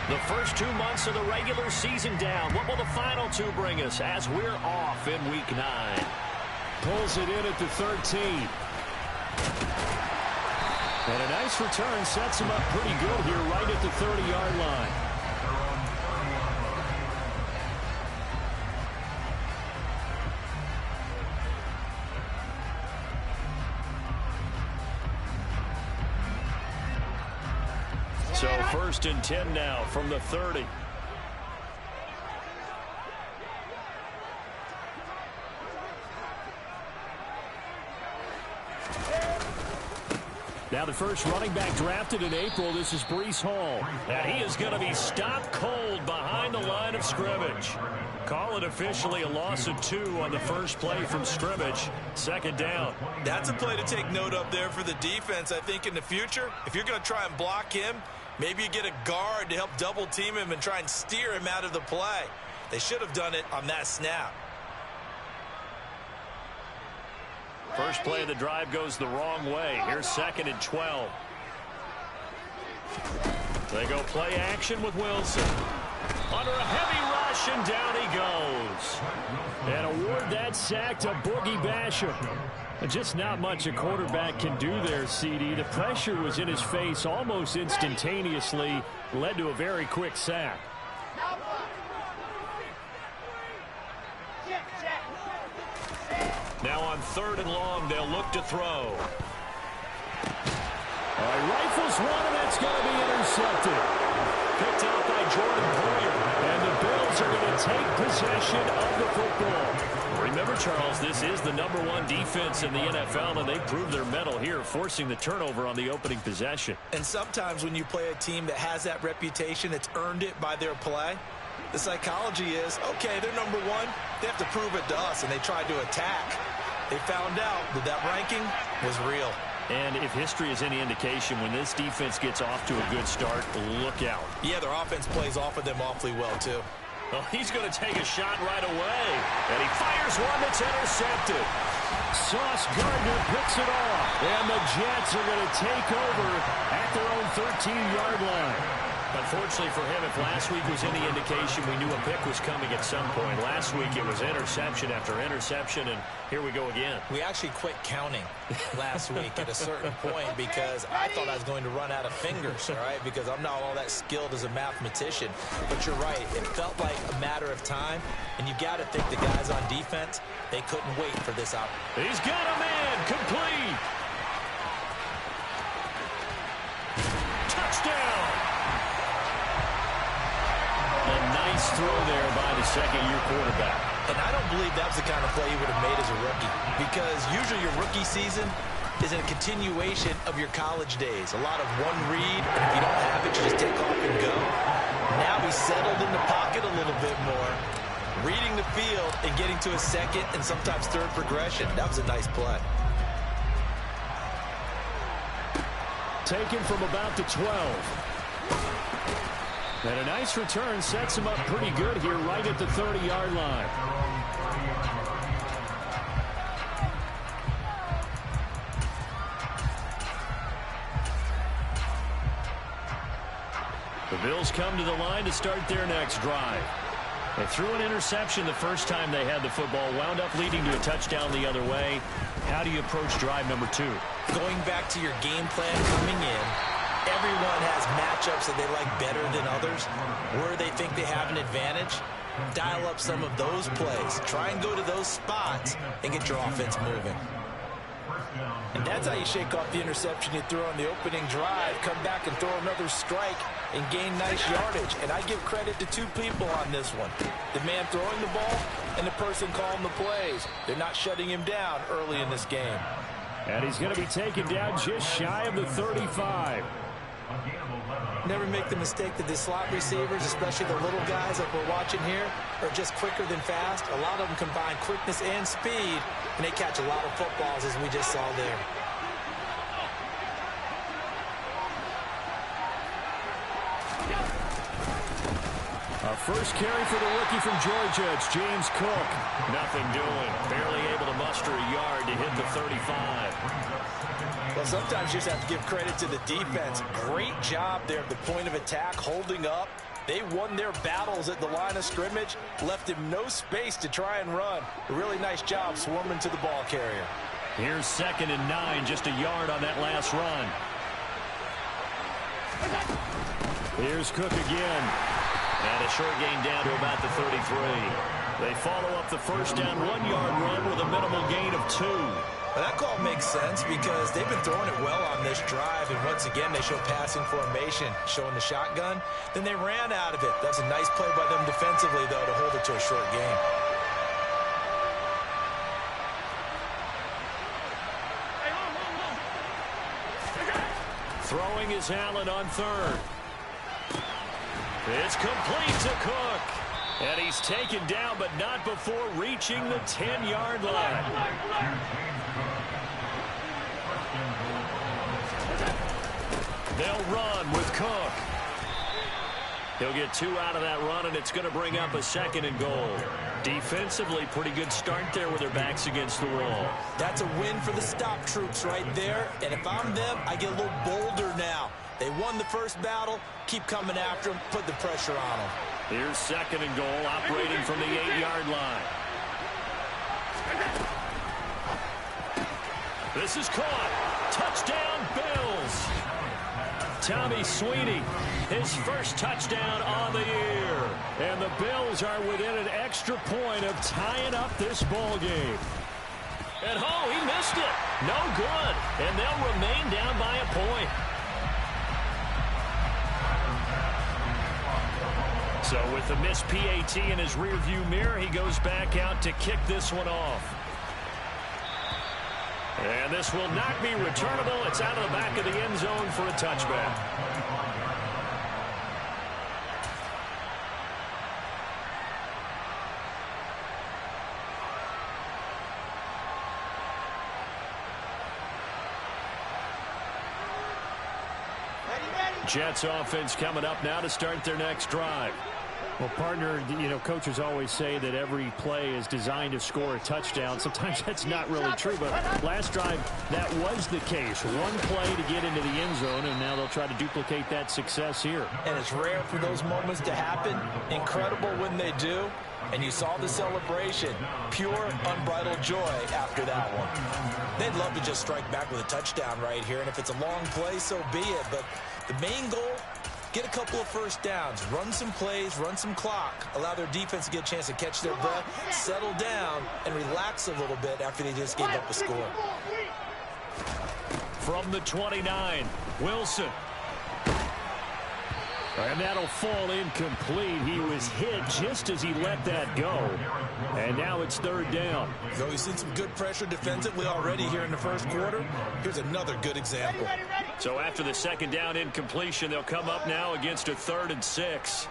The first 2 months of the regular season down. What will the final two bring us as we're off in Week 9? Pulls it in at the 13. And a nice return sets him up pretty good here right at the 30-yard line. So 1st and 10 now from the 30. Now the first running back drafted in April, this is Breece Hall. And he is going to be stopped cold behind the line of scrimmage. Call it officially a loss of 2 on the first play from scrimmage. 2nd down. That's a play to take note of there for the defense. I think in the future, if you're going to try and block him, maybe you get a guard to help double team him and try and steer him out of the play. They should have done it on that snap. First play of the drive goes the wrong way. Here's 2nd and 12. They go play action with Wilson. Under a heavy rush, and down he goes. And award that sack to Boogie Basham. Just not much a quarterback can do there, CD. The pressure was in his face almost instantaneously, led to a very quick sack. Now on 3rd and long, they'll look to throw. Rifles one, and that's going to be intercepted. Picked off by Jordan Poyer. And the Bills are going to take possession of the football. Remember, Charles, this is the #1 defense in the NFL, and they proved their mettle here, forcing the turnover on the opening possession. And sometimes when you play a team that has that reputation, that's earned it by their play, the psychology is, okay, they're #1. They have to prove it to us, and they tried to attack. They found out that that ranking was real. And if history is any indication, when this defense gets off to a good start, look out. Yeah, their offense plays off of them awfully well, too. Well, he's going to take a shot right away. And he fires one that's intercepted. Sauce Gardner picks it off. And the Jets are going to take over at their own 13-yard line. Unfortunately for him, if last week was any indication, we knew a pick was coming at some point. Last week it was interception after interception, and here we go again. We actually quit counting last week at a certain point because I thought I was going to run out of fingers, all right, because I'm not all that skilled as a mathematician. But you're right. It felt like a matter of time, and you got to think the guys on defense, they couldn't wait for this out. He's got a man. Complete. Touchdown. A nice throw there by the second-year quarterback. And I don't believe that was the kind of play he would have made as a rookie, because usually your rookie season is a continuation of your college days. A lot of one read, and if you don't have it, you just take off and go. Now he's settled in the pocket a little bit more, reading the field and getting to a second and sometimes third progression. That was a nice play. Taken from about the 12. And a nice return sets him up pretty good here right at the 30-yard line. The Bills come to the line to start their next drive. They threw an interception the first time they had the football, wound up leading to a touchdown the other way. How do you approach drive number 2? Going back to your game plan coming in, everyone has matchups that they like better than others, where they think they have an advantage. Dial up some of those plays. Try and go to those spots and get your offense moving. And that's how you shake off the interception you threw on the opening drive. Come back and throw another strike and gain nice yardage. And I give credit to two people on this one. The man throwing the ball and the person calling the plays. They're not shutting him down early in this game. And he's going to be taken down just shy of the 35. Never make the mistake that the slot receivers, especially the little guys like we're watching here, are just quicker than fast. A lot of them combine quickness and speed, and they catch a lot of footballs, as we just saw there. A first carry for the rookie from Georgia. It's James Cook. Nothing doing. Barely able to muster a yard to hit the 35. Well, sometimes you just have to give credit to the defense. Great job there at the point of attack, holding up They won their battles at the line of scrimmage, left him no space to try and run. A really nice job swarming to the ball carrier. Here's 2nd and 9, just a yard on that last run. Here's Cook again. And a short gain down to about the 33. They follow up the first down 1-yard run with a minimal gain of 2. Well, that call makes sense because they've been throwing it well on this drive, and once again they show passing formation, showing the shotgun. Then they ran out of it. That's a nice play by them defensively, though, to hold it to a short gain. Throwing is Allen on 3rd. It's complete to Cook. And he's taken down, but not before reaching the 10-yard line. They'll run with Cook. He'll get 2 out of that run, and it's going to bring up a 2nd and goal. Defensively, pretty good start there with their backs against the wall. That's a win for the stop troops right there. And if I'm them, I get a little bolder now. They won the first battle. Keep coming after them. Put the pressure on them. Here's 2nd and goal, operating from the 8-yard line. This is caught. Touchdown, Bills. Tommy Sweeney, his first touchdown on the year. And the Bills are within an extra point of tying up this ball game. And oh, he missed it. No good. And they'll remain down by a point. So with the missed PAT in his rearview mirror, he goes back out to kick this one off. And this will not be returnable. It's out of the back of the end zone for a touchback. Jets offense coming up now to start their next drive. Well, partner, coaches always say that every play is designed to score a touchdown. Sometimes that's not really true, but last drive, that was the case. One play to get into the end zone, and now they'll try to duplicate that success here. And it's rare for those moments to happen. Incredible when they do. And you saw the celebration. Pure, unbridled joy after that one. They'd love to just strike back with a touchdown right here, and if it's a long play, so be it. But the main goal, get a couple of first downs, run some plays, run some clock, allow their defense to get a chance to catch their breath, settle down, and relax a little bit after they just gave up a score. From the 29, Wilson. And that'll fall incomplete. He was hit just as he let that go. And now it's 3rd down. So we've seen some good pressure defensively already here in the first quarter. Here's another good example. So after the 2nd down incompletion, they'll come up now against a 3rd and 6.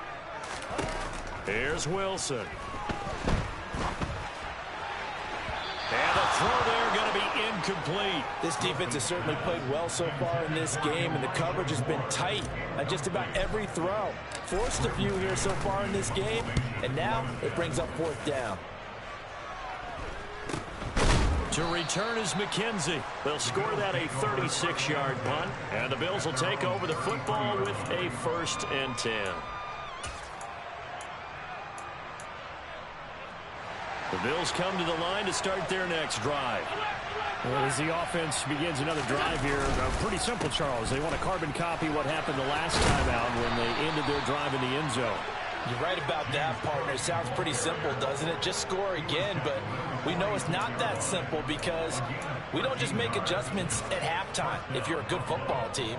Here's Wilson. And the throw there going to be incomplete. This defense has certainly played well so far in this game, and the coverage has been tight on just about every throw. Forced a few here so far in this game, and now it brings up 4th down. To return is McKenzie. They'll score that a 36-yard punt, and the Bills will take over the football with a 1st and 10. The Bills come to the line to start their next drive. Well, as the offense begins another drive here, pretty simple, Charles. They want to carbon copy what happened the last time out when they ended their drive in the end zone. You're right about that, partner. It sounds pretty simple, doesn't it? Just score again, but we know it's not that simple because we don't just make adjustments at halftime if you're a good football team.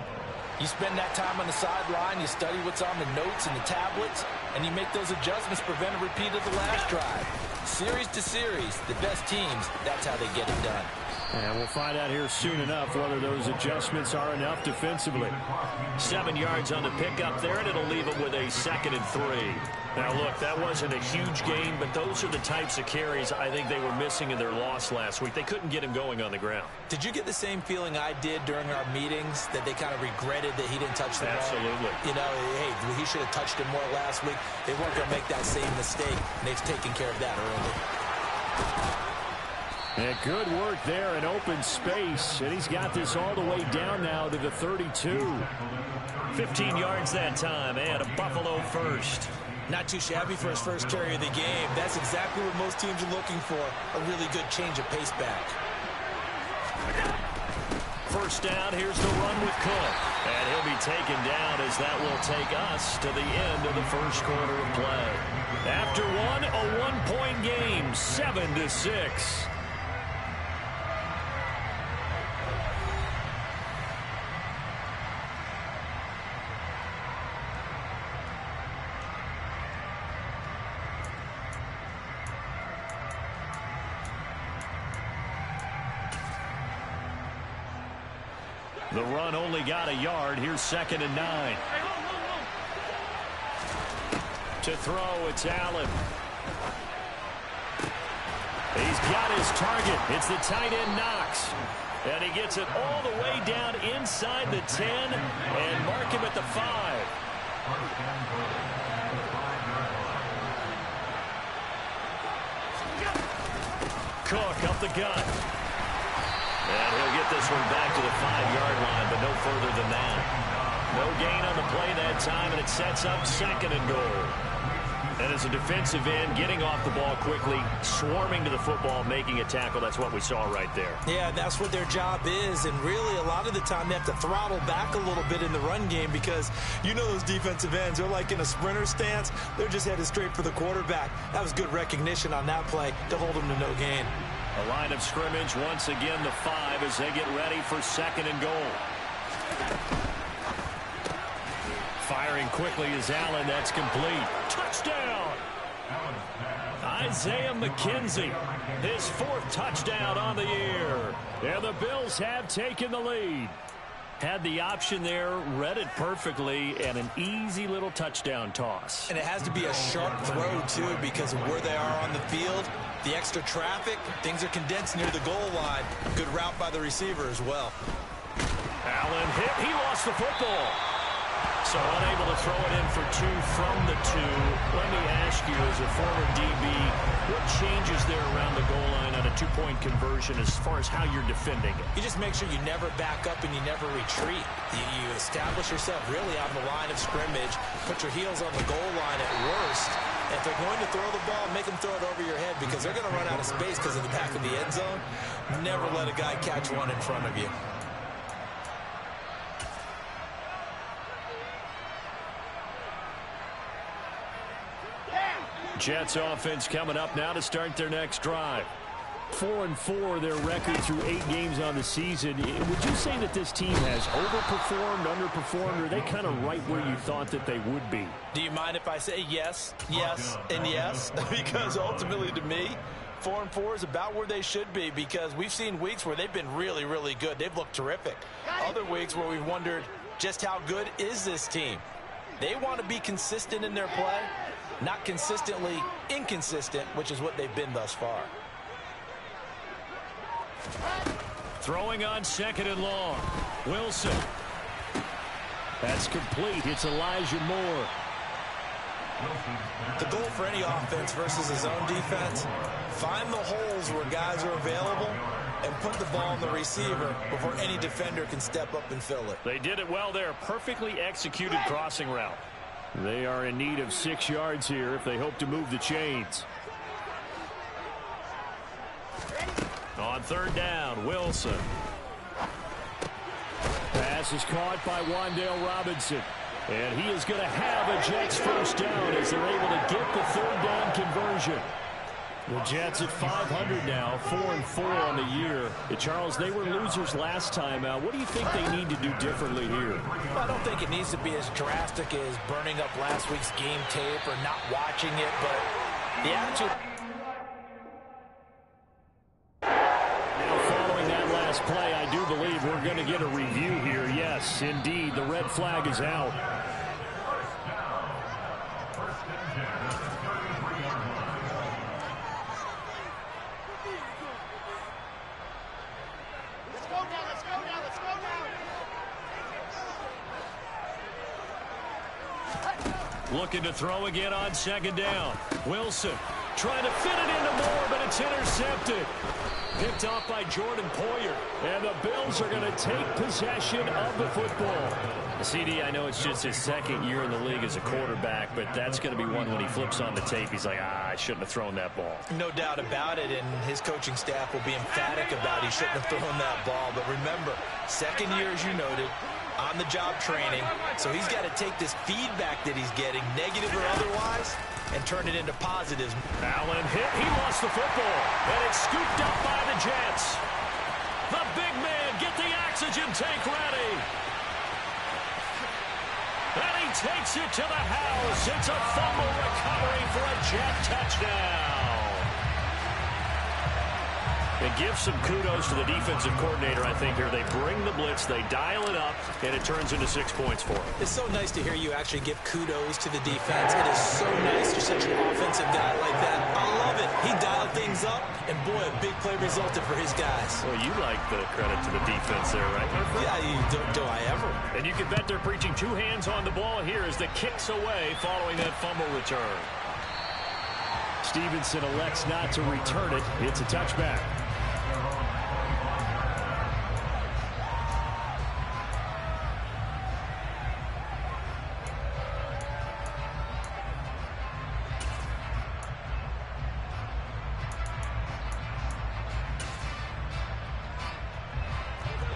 You spend that time on the sideline, you study what's on the notes and the tablets, and you make those adjustments, prevent a repeat of the last drive. Series to series, the best teams, that's how they get it done. And we'll find out here soon enough whether those adjustments are enough defensively. 7 yards on the pickup there, and it'll leave them with a 2nd and 3. Now, look, that wasn't a huge gain, but those are the types of carries I think they were missing in their loss last week. They couldn't get him going on the ground. Did you get the same feeling I did during our meetings, that they kind of regretted that he didn't touch the ball? Absolutely. You know, hey, he should have touched him more last week. They weren't going to make that same mistake, and they've taken care of that early. And good work there in open space. And he's got this all the way down now to the 32. 15 yards that time, and a Buffalo first. Not too shabby for his first carry of the game. That's exactly what most teams are looking for, a really good change of pace back. First down, here's the run with Cook. And he'll be taken down as that will take us to the end of the first quarter of play. After one, a one-point game, 7-6. The run only got a yard. Here's 2nd and 9. To throw, it's Allen. He's got his target. It's the tight end Knox. And he gets it all the way down inside the 10 and mark him at the 5. Cook up the gut. And he'll get this one back to the 5-yard line, but no further than that. No gain on the play that time, and it sets up 2nd and goal. And as a defensive end, getting off the ball quickly, swarming to the football, making a tackle, that's what we saw right there. Yeah, that's what their job is, and really a lot of the time they have to throttle back a little bit in the run game because you know those defensive ends, they're like in a sprinter stance. They're just headed straight for the quarterback. That was good recognition on that play to hold them to no gain. A line of scrimmage, once again the 5 as they get ready for 2nd and goal. Firing quickly is Allen. That's complete. Touchdown! Isaiah McKenzie, his 4th touchdown on the year. And the Bills have taken the lead. Had the option there, read it perfectly, and an easy little touchdown toss. And it has to be a sharp throw, too, because of where they are on the field. The extra traffic, things are condensed near the goal line. Good route by the receiver as well. Allen hit. He lost the football. So unable to throw it in for 2 from the 2. Let me ask you, as a former DB, what changes there around the goal line on a 2-point conversion as far as how you're defending it? You just make sure you never back up and you never retreat. You establish yourself really on the line of scrimmage, put your heels on the goal line at worst. And if they're going to throw the ball, make them throw it over your head because they're going to run out of space because of the back of the end zone. Never let a guy catch one in front of you. Jets offense coming up now to start their next drive. 4-4 their record through 8 games on the season. Would you say that this team has overperformed, underperformed, or are they kind of right where you thought that they would be? Do you mind if I say yes, yes, and yes? Because ultimately to me, 4-4 is about where they should be because we've seen weeks where they've been really, really good. They've looked terrific. Other weeks where we've wondered just how good is this team. They want to be consistent in their play. Not consistently inconsistent, which is what they've been thus far. Throwing on 2nd and long. Wilson. That's complete. It's Elijah Moore. The goal for any offense versus his own defense, find the holes where guys are available and put the ball on the receiver before any defender can step up and fill it. They did it well there. Perfectly executed crossing route. They are in need of 6 yards here if they hope to move the chains. On 3rd down, Wilson. Pass is caught by Wan'Dale Robinson. And he is going to have a Jets first down as they're able to get the 3rd down conversion. The Jets at 500 now, 4-4 on the year. Charles, they were losers last time out. What do you think they need to do differently here? I don't think it needs to be as drastic as burning up last week's game tape or not watching it, but the attitude. Now, following that last play, I do believe we're going to get a review here. Yes, indeed, the red flag is out. Looking to throw again on 2nd down. Wilson trying to fit it into Moore, but it's intercepted. Picked off by Jordan Poyer. And the Bills are going to take possession of the football. CD, I know it's just his second year in the league as a quarterback, but that's going to be one when he flips on the tape. He's like, I shouldn't have thrown that ball. No doubt about it, and his coaching staff will be emphatic about he shouldn't have thrown that ball. But remember, second year, as you noted, on-the-job training, so he's got to take this feedback that he's getting, negative or otherwise, and turn it into positives. Allen hit. He lost the football, and it's scooped up by the Jets. The big man, get the oxygen tank ready. And he takes it to the house. It's a fumble recovery for a Jet touchdown. And give some kudos to the defensive coordinator, I think, here. They bring the blitz, they dial it up, and it turns into 6 points for them. It's so nice to hear you actually give kudos to the defense. It is so nice you're such an offensive guy like that. I love it. He dialed things up, and boy, a big play resulted for his guys. Well, you like the credit to the defense there, right? Yeah, do I ever? And you can bet they're preaching 2 hands on the ball here as the kick's away following that fumble return. Stevenson elects not to return it. It's a touchback.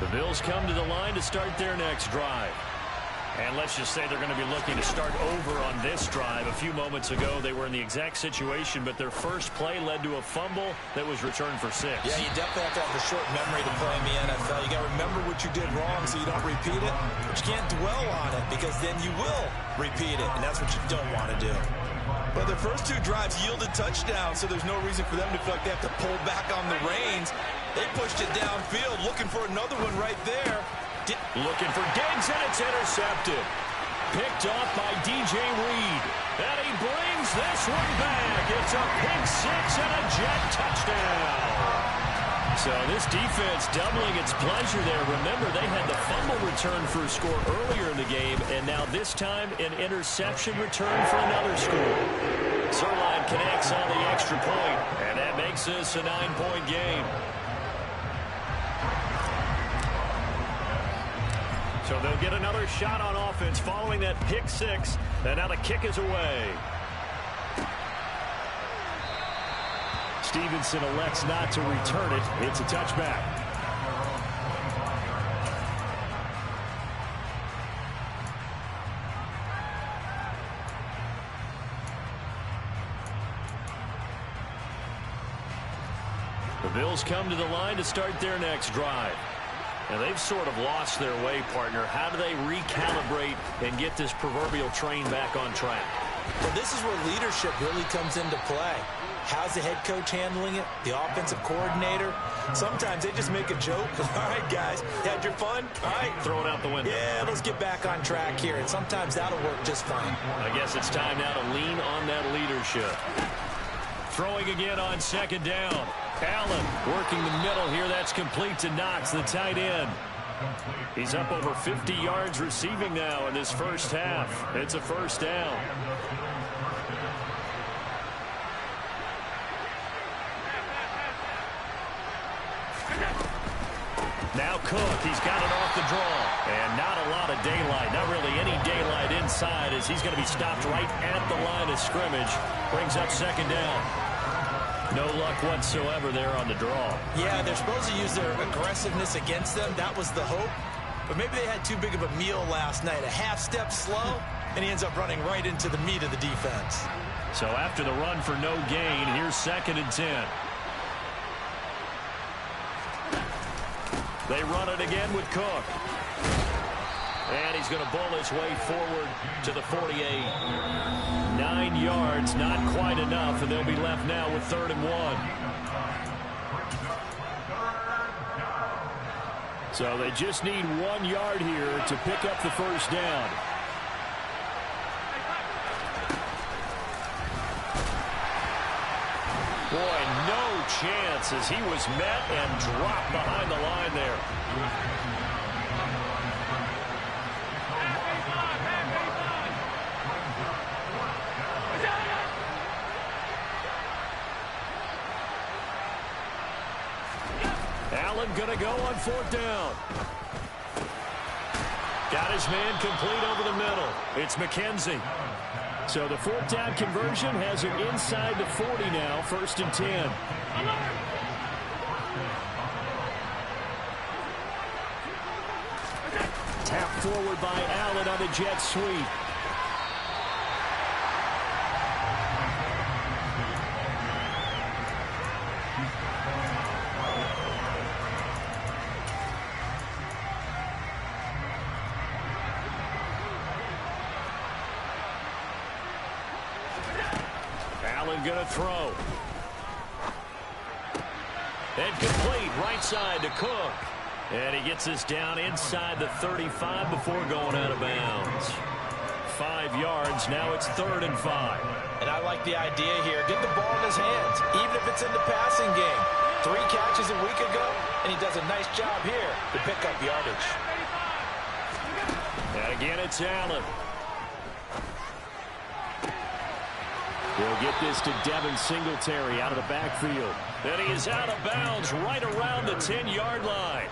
The Bills come to the line to start their next drive. And let's just say they're going to be looking to start over on this drive. A few moments ago, they were in the exact situation, but their first play led to a fumble that was returned for 6. Yeah, you definitely have to have a short memory to play in the NFL. You got to remember what you did wrong so you don't repeat it, but you can't dwell on it because then you will repeat it, and that's what you don't want to do. But their first 2 drives yielded touchdowns, so there's no reason for them to feel like they have to pull back on the reins. They pushed it downfield, looking for another one right there. Looking for Diggs, and it's intercepted. Picked off by DJ Reed. And he brings this one back. It's a pick 6 and a Jet touchdown. So this defense doubling its pleasure there. Remember, they had the fumble return for a score earlier in the game, and now this time an interception return for another score. Sirline connects on the extra point, and that makes this a 9-point game. So they'll get another shot on offense following that pick 6. And now the kick is away. Stevenson elects not to return it. It's a touchback. The Bills come to the line to start their next drive. And they've sort of lost their way, partner. How do they recalibrate and get this proverbial train back on track? Well, this is where leadership really comes into play. How's the head coach handling it? The offensive coordinator? Sometimes they just make a joke. All right, guys, had your fun? All right. Throw it out the window. Yeah, let's get back on track here. And sometimes that'll work just fine. I guess it's time now to lean on that leadership. Throwing again on second down. Allen working the middle here. That's complete to Knox, the tight end. He's up over 50 yards receiving now in this first half. It's a first down. Now Cook, he's got it off the draw. And not a lot of daylight, not really any daylight inside as he's going to be stopped right at the line of scrimmage. Brings up second down. No luck whatsoever there on the draw. Yeah, they're supposed to use their aggressiveness against them. That was the hope. But maybe they had too big of a meal last night. A half step slow, and he ends up running right into the meat of the defense. So after the run for no gain, here's 2nd and 10. They run it again with Cook. And he's going to bowl his way forward to the 48. 9 yards, not quite enough, and they'll be left now with 3rd and 1. So they just need 1 yard here to pick up the first down. Boy, no chance as he was met and dropped behind the line there. going to go on 4th down. Got his man complete over the middle. It's McKenzie. So the 4th down conversion has him inside the 40 now, 1st and 10. Tap forward by Allen on the jet sweep. Allen going to throw. And complete right side to Cook. And he gets this down inside the 35 before going out of bounds. 5 yards. Now it's 3rd and 5. And I like the idea here. Get the ball in his hands, even if it's in the passing game. 3 catches a week ago, and he does a nice job here to pick up yardage. And again, it's Allen. He'll get this to Devin Singletary out of the backfield. And he is out of bounds right around the 10-yard line.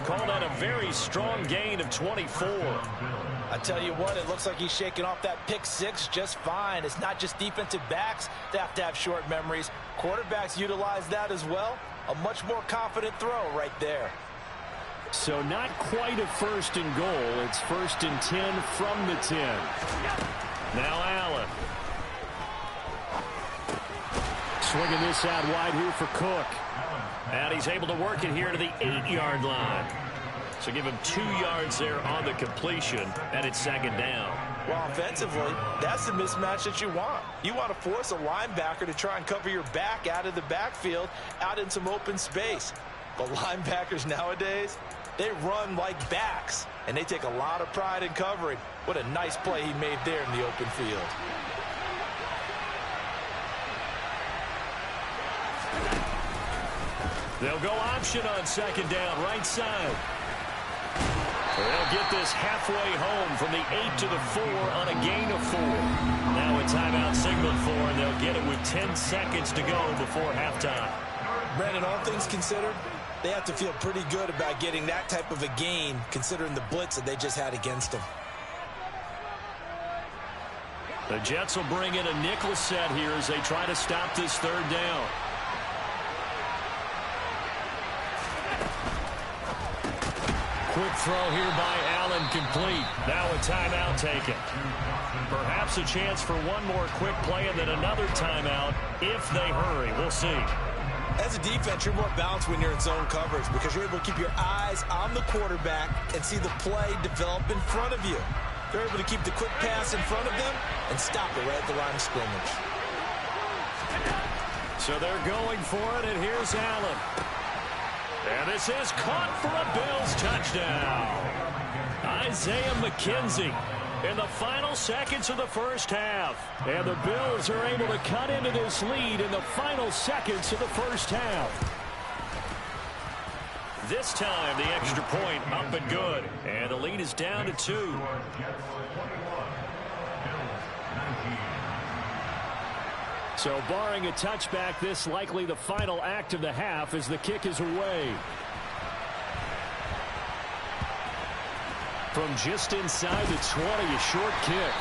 Call that a very strong gain of 24. I tell you what, it looks like he's shaking off that pick 6 just fine. It's not just defensive backs that have to have short memories. Quarterbacks utilize that as well. A much more confident throw right there. So not quite a 1st and goal. It's 1st and 10 from the 10. Now Allen. Swinging this out wide here for Cook. And he's able to work it here to the 8-yard line. So give him 2 yards there on the completion, and it's 2nd down. Well, offensively, that's the mismatch that you want. You want to force a linebacker to try and cover your back out of the backfield, out in some open space. But linebackers nowadays, they run like backs, and they take a lot of pride in covering. What a nice play he made there in the open field. They'll go option on 2nd down, right side. They'll get this halfway home from the 8 to the 4 on a gain of 4. Now a timeout signaled for, and they'll get it with 10 seconds to go before halftime. Brandon, all things considered, they have to feel pretty good about getting that type of a gain, considering the blitz that they just had against them. The Jets will bring in a nickel set here as they try to stop this 3rd down. Quick throw here by Allen, complete. Now a timeout taken. Perhaps a chance for one more quick play and then another timeout if they hurry. We'll see. As a defense, you're more balanced when you're in zone coverage because you're able to keep your eyes on the quarterback and see the play develop in front of you. They're able to keep the quick pass in front of them and stop it right at the line of scrimmage. So they're going for it, and here's Allen. And this is caught for a Bills touchdown. Isaiah McKenzie in the final seconds of the 1st half. And the Bills are able to cut into this lead in the final seconds of the 1st half. This time, the extra point up and good. And the lead is down to 2. So barring a touchback, this likely the final act of the half as the kick is away. From just inside the 20, a short kick.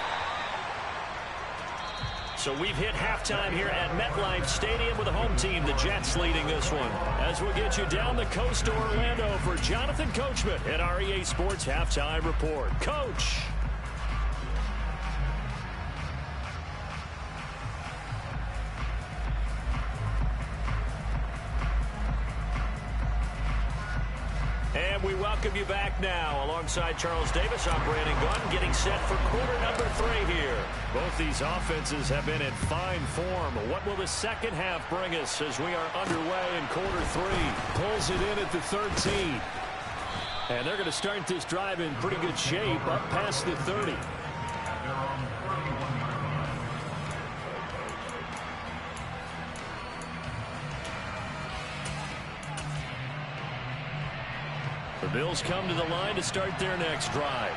So we've hit halftime here at MetLife Stadium with the home team, the Jets, leading this one. As we'll get you down the coast to Orlando for Jonathan Coachman at our EA Sports Halftime Report. Coach. And we welcome you back now. Alongside Charles Davis, I'm Brandon Gunn, getting set for quarter number 3 here. Both these offenses have been in fine form. What will the second half bring us as we are underway in quarter 3? Pulls it in at the 13. And they're going to start this drive in pretty good shape up past the 30. The Bills come to the line to start their next drive.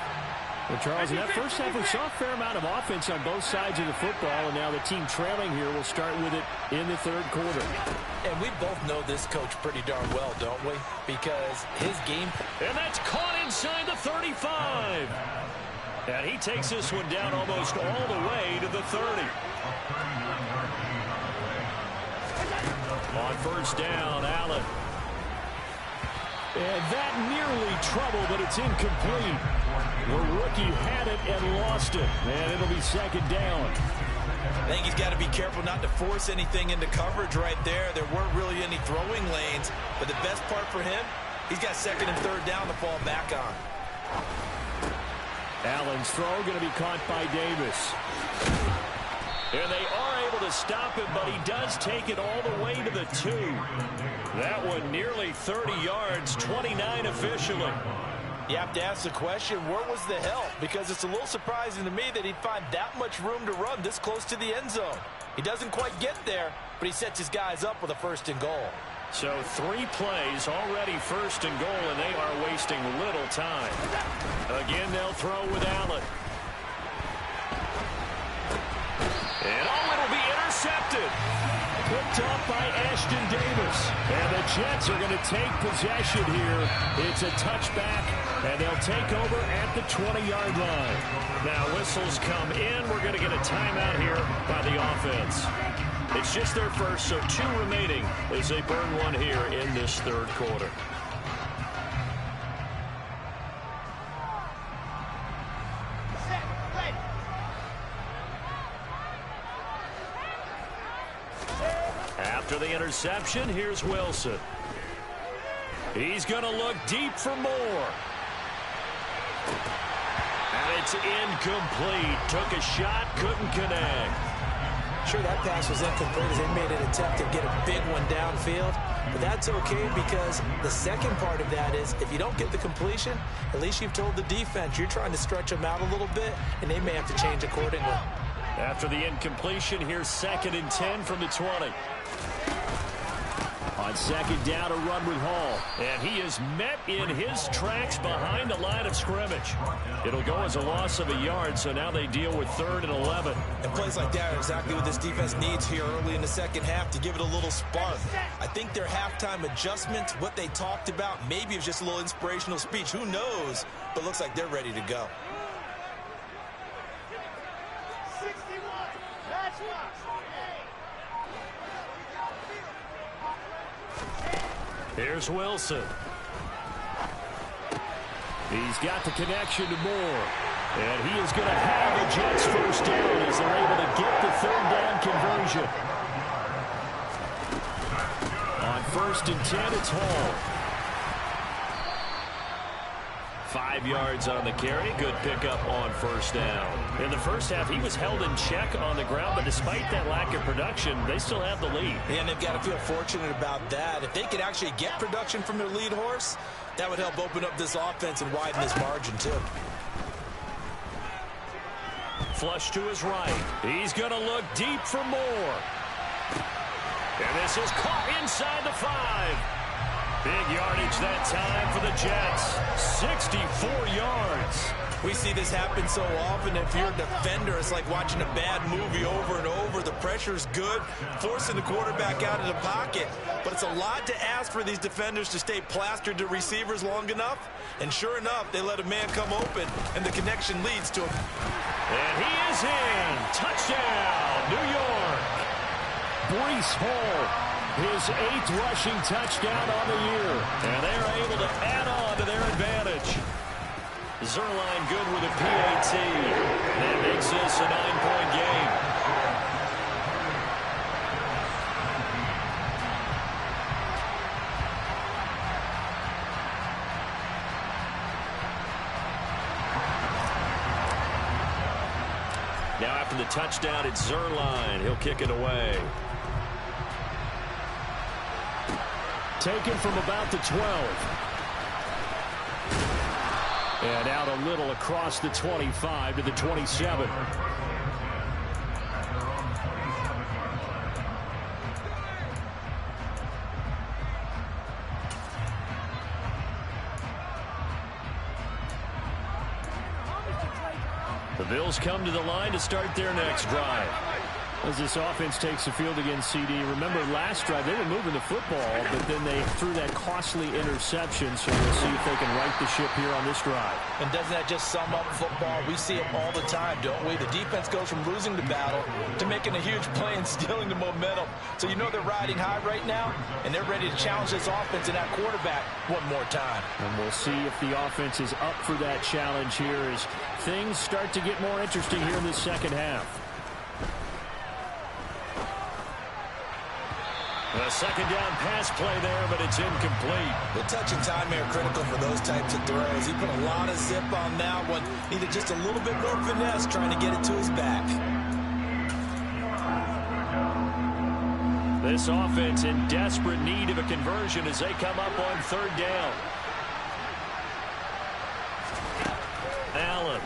Well, Charles, in that first half, we saw a fair amount of offense on both sides of the football, and now the team trailing here will start with it in the third quarter. And we both know this coach pretty darn well, don't we? Because his game... And that's caught inside the 35. And he takes this one down almost all the way to the 30. On first down, Allen. And that nearly trouble, but it's incomplete. The rookie had it and lost it. And it'll be second down. I think he's got to be careful not to force anything into coverage right there. There weren't really any throwing lanes. But the best part for him, he's got second and third down to fall back on. Allen's throw going to be caught by Davis. And they are able to stop him, but he does take it all the way to the 2. That one nearly 30 yards, 29 officially. You have to ask the question, where was the help? Because it's a little surprising to me that he'd find that much room to run this close to the end zone. He doesn't quite get there, but he sets his guys up with a first and goal. So 3 plays, already first and goal, and they are wasting little time. Again, they'll throw with Allen. And it'll be intercepted. Picked off by Ashton Davis. And the Jets are going to take possession here. It's a touchback, and they'll take over at the 20-yard line. Now, whistles come in. We're going to get a timeout here by the offense. It's just their first, so 2 remaining as they burn one here in this third quarter. After the interception, here's Wilson. He's going to look deep for more. And it's incomplete. Took a shot, couldn't connect. Sure, that pass was incomplete as they made an attempt to get a big one downfield. But that's okay because the second part of that is if you don't get the completion, at least you've told the defense you're trying to stretch them out a little bit, and they may have to change accordingly. After the incompletion, here's 2nd and 10 from the 20. On second down, a run with Hall. And he is met in his tracks behind the line of scrimmage. It'll go as a loss of a yard, so now they deal with 3rd and 11. And plays like that are exactly what this defense needs here early in the second half to give it a little spark. I think their halftime adjustment, what they talked about, maybe it was just a little inspirational speech. Who knows? But looks like they're ready to go. Here's Wilson. He's got the connection to Moore. And he is going to have the Jets first down as they're able to get the 3rd down conversion. On 1st and 10, it's Hall. 5 yards on the carry. Good pickup on first down. In the first half, he was held in check on the ground, but despite that lack of production, they still have the lead. And they've got to feel fortunate about that. If they could actually get production from their lead horse, that would help open up this offense and widen this margin, too. Flush to his right. He's going to look deep for more. And this is caught inside the 5. Big yardage that time for the Jets. 64 yards. We see this happen so often. If you're a defender, it's like watching a bad movie over and over. The pressure's good, forcing the quarterback out of the pocket. But it's a lot to ask for these defenders to stay plastered to receivers long enough. And sure enough, they let a man come open, and the connection leads to him. And he is in. Touchdown, New York. Breece Hall. His 8th rushing touchdown on the year. And they are able to add on to their advantage. Zerline good with a PAT. That makes this a 9-point game. Now after the touchdown, it's Zerline. He'll kick it away. Taken from about the 12. And out a little across the 25 to the 27. The Bills come to the line to start their next drive. As this offense takes the field against CD, remember last drive they were moving the football, but then they threw that costly interception, so we'll see if they can right the ship here on this drive. And doesn't that just sum up football? We see it all the time, don't we? The defense goes from losing the battle to making a huge play and stealing the momentum. So you know they're riding high right now, and they're ready to challenge this offense and that quarterback one more time. And we'll see if the offense is up for that challenge here as things start to get more interesting here in the second half. A second down pass play there, but it's incomplete. The touch and time are critical for those types of throws. He put a lot of zip on that one. Needed just a little bit more finesse trying to get it to his back. This offense in desperate need of a conversion as they come up on third down. Allen.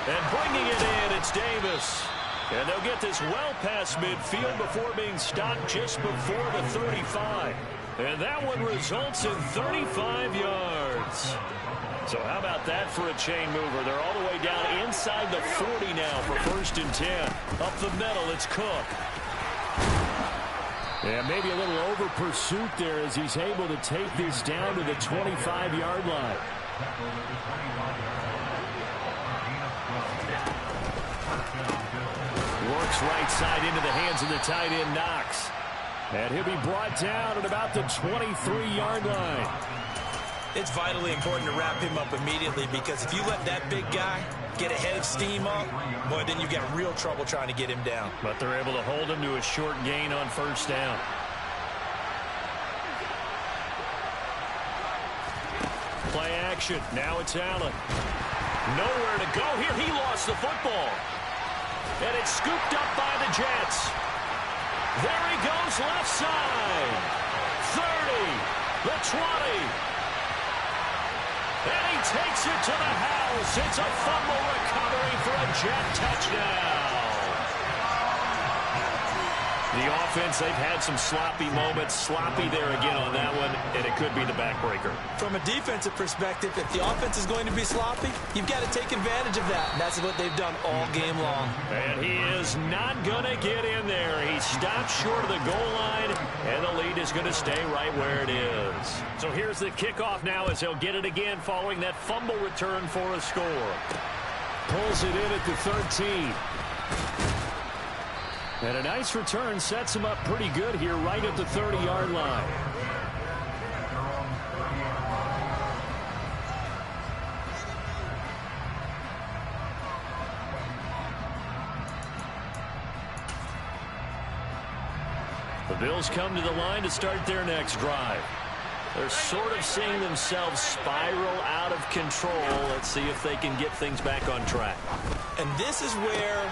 And bringing it in, it's Davis. And they'll get this well past midfield before being stopped just before the 35. And that one results in 35 yards. So how about that for a chain mover? They're all the way down inside the 40 now for 1st and 10. Up the middle, it's Cook. Yeah, maybe a little over pursuit there as he's able to take this down to the 25-yard line. Works right side into the hands of the tight end, Knox. And he'll be brought down at about the 23-yard line. It's vitally important to wrap him up immediately because if you let that big guy get a head of steam up, boy, then you got real trouble trying to get him down. But they're able to hold him to a short gain on 1st down. Play action. Now it's Allen. Nowhere to go here. He lost the football. And it's scooped up by the Jets. There he goes left side. 30. The 20. And he takes it to the house. It's a fumble recovery for a Jet touchdown. The offense, they've had some sloppy moments. Sloppy there again on that one, and it could be the backbreaker. From a defensive perspective, if the offense is going to be sloppy, you've got to take advantage of that. And that's what they've done all game long. And he is not going to get in there. He stopped short of the goal line, and the lead is going to stay right where it is. So here's the kickoff now as he'll get it again following that fumble return for a score. Pulls it in at the 13. And a nice return sets him up pretty good here right at the 30-yard line. The Bills come to the line to start their next drive. They're sort of seeing themselves spiral out of control. Let's see if they can get things back on track. And this is where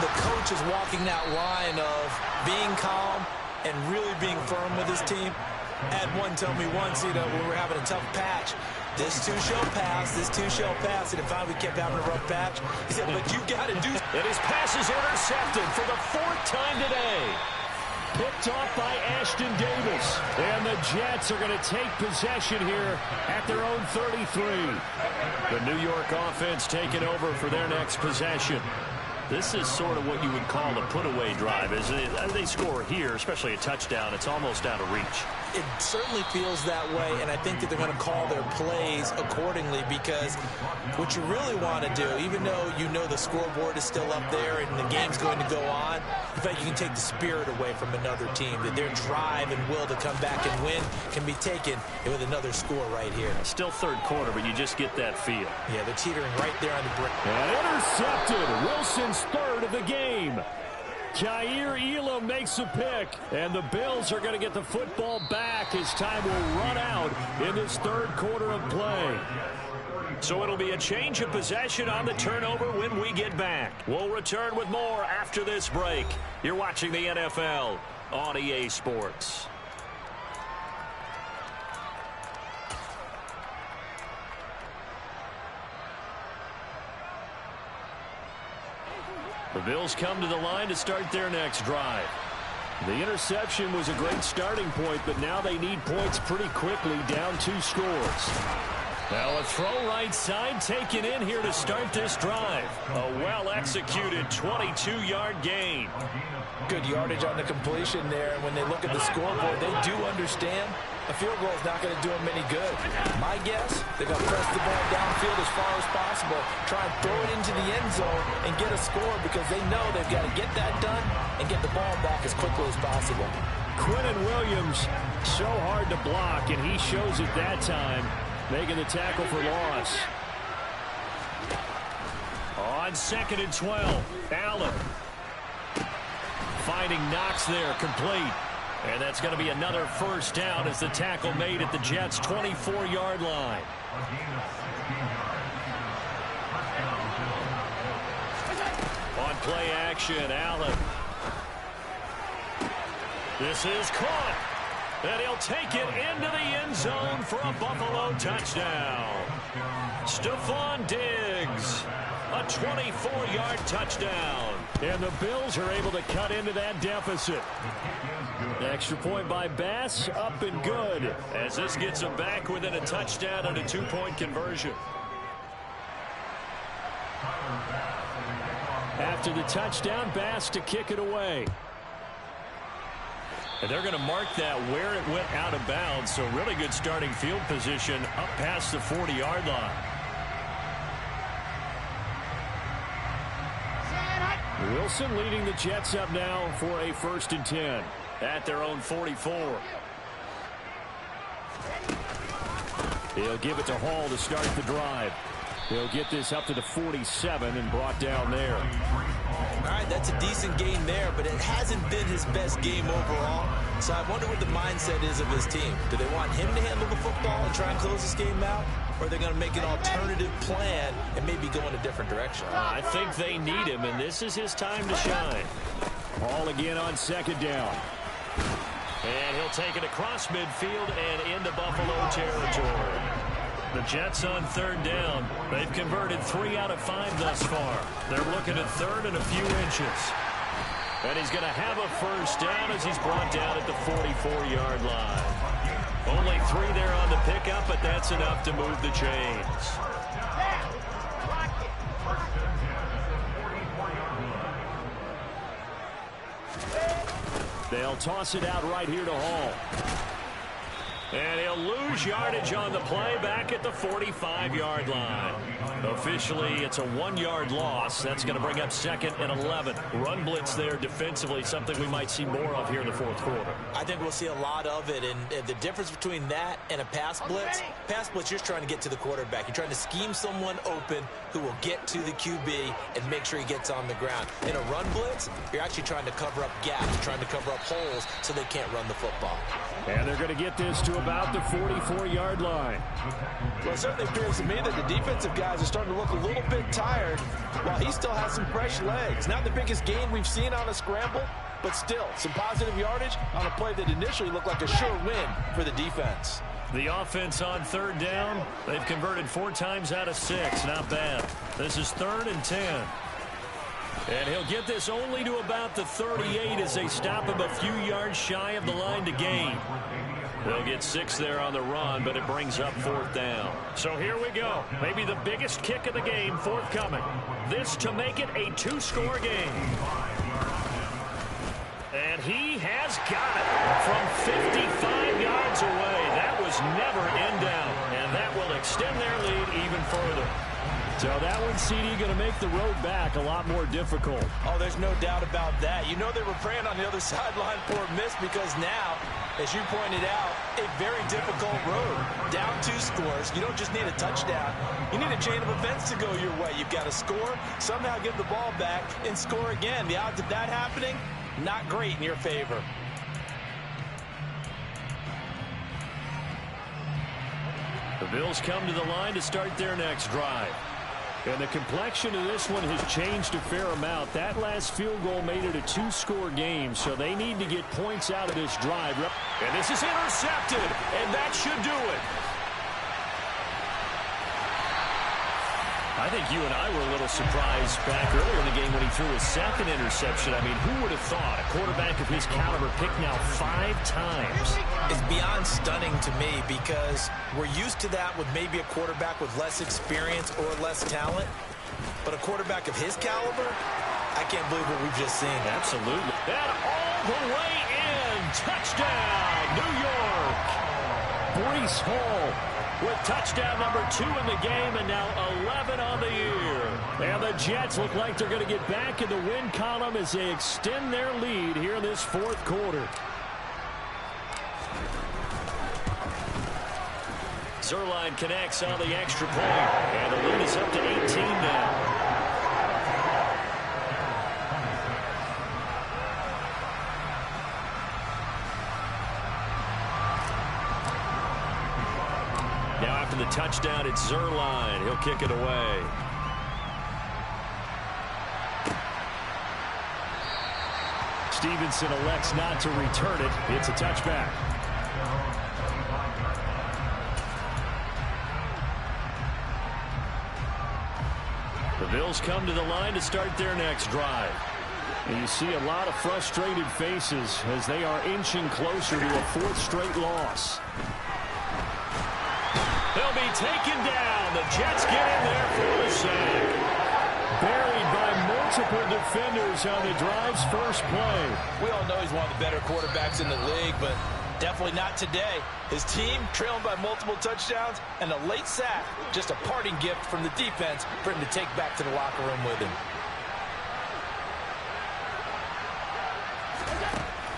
the coach is walking that line of being calm and really being firm with his team. Had one tell me once, when we're having a tough patch, this too shall pass, this too shall pass. And finally we kept having a rough patch. He said, but you got to do. And his pass is intercepted for the 4th time today. Picked off by Ashton Davis. And the Jets are going to take possession here at their own 33. The New York offense taking over for their next possession. This is sort of what you would call a put-away drive, isn't it? As they score here, especially a touchdown, it's almost out of reach. It certainly feels that way, and I think that they're going to call their plays accordingly because what you really want to do, even though you know the scoreboard is still up there and the game's going to go on, in fact, you can take the spirit away from another team, that their drive and will to come back and win can be taken with another score right here. Still 3rd quarter, but you just get that feel. Yeah, they're teetering right there on the brink. And intercepted. Wilson's 3rd of the game. Jair Elam makes a pick, and the Bills are going to get the football back as time will run out in this 3rd quarter of play. So it'll be a change of possession on the turnover when we get back. We'll return with more after this break. You're watching the NFL on EA Sports. The Bills come to the line to start their next drive. The interception was a great starting point, but now they need points pretty quickly, down 2 scores. Now a throw right side taken in here to start this drive. A well-executed 22-yard gain. Good yardage on the completion there. And when they look at the scoreboard, they do understand a field goal is not going to do them any good. My guess, they're going to press the ball downfield as far as possible, try and throw it into the end zone and get a score because they know they've got to get that done and get the ball back as quickly as possible. Quinnen Williams, so hard to block, and he shows it that time, making the tackle for loss. On 2nd and 12, Allen. Finding Knox there, complete. And that's going to be another first down as the tackle made at the Jets' 24-yard line. On play action, Allen. This is caught. And he'll take it into the end zone for a Buffalo touchdown. Stephon Diggs. A 24-yard touchdown. And the Bills are able to cut into that deficit. Extra point by Bass, up and good, as this gets them back within a touchdown and a 2-point conversion. After the touchdown, Bass to kick it away. And they're going to mark that where it went out of bounds, so really good starting field position up past the 40-yard line. Wilson leading the Jets up now for a 1st and 10 at their own 44. He'll give it to Hall to start the drive. He'll get this up to the 47 and brought down there. All right, that's a decent gain there, but it hasn't been his best game overall. So I wonder what the mindset is of his team. Do they want him to handle the football and try and close this game out? Or are they going to make an alternative plan and maybe go in a different direction? I think they need him, and this is his time to shine. Hall again on 2nd down. And he'll take it across midfield and into Buffalo territory. The Jets on 3rd down. They've converted 3 out of 5 thus far. They're looking at 3rd and a few inches. And he's going to have a first down as he's brought down at the 44-yard line. Only 3 there on the pickup, but that's enough to move the chains. They'll toss it out right here to Hall. And he'll lose yardage on the play back at the 45-yard line. Officially, it's a 1-yard loss. That's going to bring up 2nd and 11. Run blitz there defensively, something we might see more of here in the 4th quarter. I think we'll see a lot of it. And the difference between that and a pass blitz, you're just trying to get to the quarterback. You're trying to scheme someone open who will get to the QB and make sure he gets on the ground. In a run blitz, you're actually trying to cover up gaps, trying to cover up holes so they can't run the football. And they're going to get this to about the 44-yard line. Well, it certainly appears to me that the defensive guys are starting to look a little bit tired while he still has some fresh legs. Not the biggest gain we've seen on a scramble, but still some positive yardage on a play that initially looked like a sure win for the defense. The offense on 3rd down, they've converted 4 times out of 6. Not bad. This is 3rd and 10. And he'll get this only to about the 38 as they stop him a few yards shy of the line to gain. They'll get 6 there on the run, but it brings up 4th down. So here we go. Maybe the biggest kick of the game forthcoming. This to make it a 2-score game. And he has got it from 55 yards away. That was never in doubt, and that will extend their lead even further. So that one, CD, going to make the road back a lot more difficult. Oh, there's no doubt about that. You know they were praying on the other sideline for a miss because now, as you pointed out, a very difficult road. Down 2 scores. You don't just need a touchdown. You need a chain of events to go your way. You've got to score, somehow give the ball back, and score again. The odds of that happening, not great in your favor. The Bills come to the line to start their next drive. And the complexion of this one has changed a fair amount. That last field goal made it a 2-score game, so they need to get points out of this drive. And this is intercepted, and that should do it. I think you and I were a little surprised back earlier in the game when he threw his second interception. I mean, who would have thought a quarterback of his caliber picked now 5 times? It's beyond stunning to me because we're used to that with maybe a quarterback with less experience or less talent. But a quarterback of his caliber, I can't believe what we've just seen. Absolutely. And all the way in. Touchdown, New York. Breece Hall with touchdown number 2 in the game and now 11 on the year. And the Jets look like they're going to get back in the win column as they extend their lead here in this 4th quarter. Zerline connects on the extra point. And the lead is up to 18 now. Now after the touchdown, it's Zerline. He'll kick it away. Stevenson elects not to return it. It's a touchback. The Bills come to the line to start their next drive. And you see a lot of frustrated faces as they are inching closer to a 4th straight loss. They'll be taken down. The Jets get in there for the sack. Buried by multiple defenders on the drive's first play. We all know he's one of the better quarterbacks in the league, but definitely not today. His team trailing by multiple touchdowns and a late sack. Just a parting gift from the defense for him to take back to the locker room with him.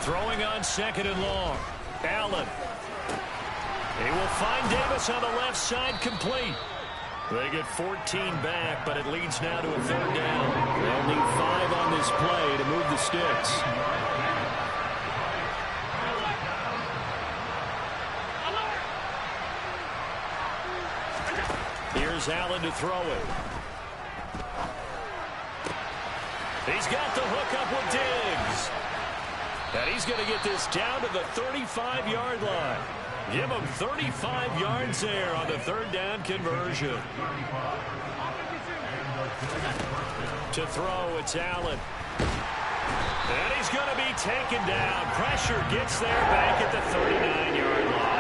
Throwing on 2nd and long. Allen. He will find Davis on the left side, complete. They get 14 back, but it leads now to a 3rd down. They'll need 5 on this play to move the sticks. Here's Allen to throw it. He's got the hook up with Diggs. And he's going to get this down to the 35-yard line. Give him 35 yards there on the 3rd down conversion. To throw, it's Allen. And he's going to be taken down. Pressure gets there back at the 39-yard line.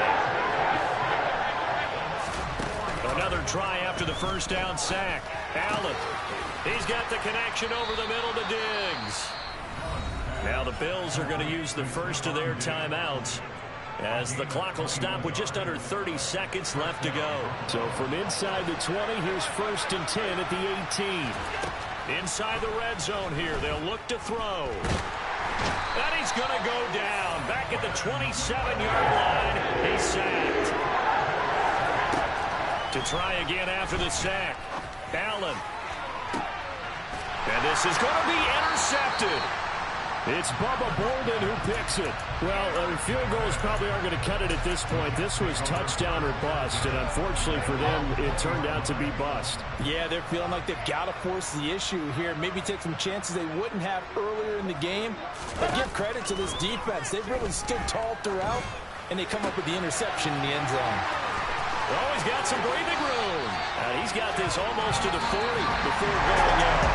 Another try after the 1st down sack. Allen. He's got the connection over the middle to Diggs. Now the Bills are going to use the first of their timeouts as the clock will stop with just under 30 seconds left to go. So from inside the 20, here's 1st and 10 at the 18. Inside the red zone here, they'll look to throw. And he's going to go down. Back at the 27-yard line, he's sacked. To try again after the sack, Allen. And this is going to be intercepted. It's Bubba Bolden who picks it. Well, field goals probably aren't going to cut it at this point. This was touchdown or bust, and unfortunately for them, it turned out to be bust. Yeah, they're feeling like they've got to force the issue here. Maybe take some chances they wouldn't have earlier in the game. But give credit to this defense. They've really stood tall throughout, and they come up with the interception in the end zone. Oh, he's got some breathing room. And he's got this almost to the 40 before going out.